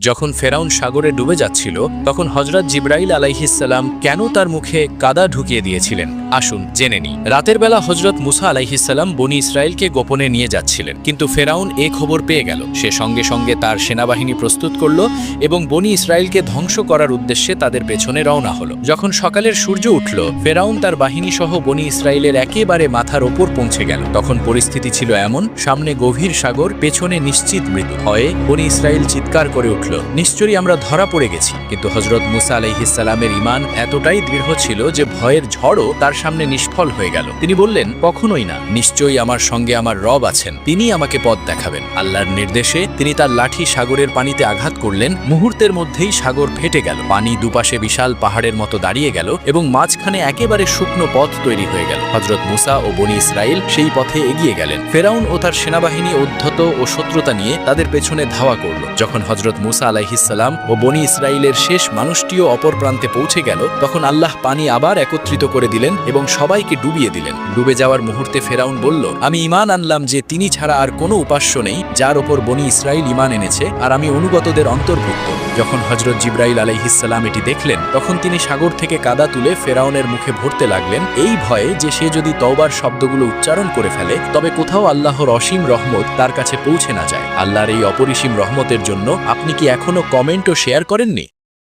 যখন ফেরাউন সাগরে ডুবে যাচ্ছিল তখন হযরত জিবরাইল আলাইহিসসালাম কেন তার মুখে কাদা ঢুকিয়ে দিয়েছিলেন আসুন জেনে নিই। রাতের বেলা হযরত মুসা আলাইহিসসালাম বনি ইসরায়েলকে গোপনে নিয়ে যাচ্ছিলেন, কিন্তু ফেরাউন এ খবর পেয়ে গেল। সে সঙ্গে সঙ্গে তার সেনাবাহিনী প্রস্তুত করল এবং বনি ইসরায়েলকে ধ্বংস করার উদ্দেশ্যে তাদের পেছনে রওনা হলো। যখন সকালের সূর্য উঠল, ফেরাউন তার বাহিনী সহ বনি ইসরায়েলের একেবারে মাথার ওপর পৌঁছে গেল। তখন পরিস্থিতি ছিল এমন, সামনে গভীর সাগর, পেছনে নিশ্চিত মৃত্যু। ভয়ে বনি ইসরায়েল চিৎকার করে উঠল, নিশ্চয়ই আমরা ধরা পড়ে গেছি। কিন্তু হযরত মুসা আলাইহিসসালামের ঈমান এতটাই দৃঢ় ছিল যে ভয়ের ঝড়ও তার সামনে নিষ্ফল হয়ে গেল। তিনি বললেন, কখনোই না, নিশ্চয়ই আমার সঙ্গে আমার রব আছেন, তিনি আমাকে পথ দেখাবেন। আল্লাহর নির্দেশে তিনি তার লাঠি সাগরের পানিতে আঘাত করলেন। মুহূর্তের মধ্যেই সাগর ফেটে গেল, পানি দুপাশে বিশাল পাহাড়ের মতো দাঁড়িয়ে গেল এবং মাঝখানে একেবারে শুকনো পথ তৈরি হয়ে গেল। হযরত মুসা ও বনি ইসরায়েল সেই পথে এগিয়ে গেলেন। ফেরাউন ও তার সেনাবাহিনী উদ্ধত ও শত্রুতা নিয়ে তাদের পেছনে ধাওয়া করল। যখন হযরত মুসা আলাইহিসসালাম ও বনি ইসরায়েলের শেষ মানুষটিও অপর প্রান্তে পৌঁছে গেল, তখন আল্লাহ পানি আবার একত্রিত করে দিলেন এবং সবাইকে ডুবিয়ে দিলেন। ডুবে যাওয়ার মুহূর্তে ফেরাউন বলল, আমি ঈমান আনলাম যে তিনি ছাড়া আর কোনো উপাস্য নেই যার ওপর বনি ইসরায়েল ঈমান এনেছে, আর আমি অনুগতদের অন্তর্ভুক্ত। যখন হযরত জিবরাইল আলাইহিসসালাম এটি দেখলেন, তখন তিনি সাগর থেকে কাদা তুলে ফেরাউনের মুখে ভরতে লাগলেন, এই ভয়ে যে সে যদি তওবার শব্দগুলো উচ্চারণ করে ফেলে তবে কোথাও আল্লাহর অসীম রহমত তার কাছে পৌঁছে না যায়। আল্লাহর এই অপরিসীম রহমতের জন্য আপনি কি এখনো কমেন্ট ও শেয়ার করেননি?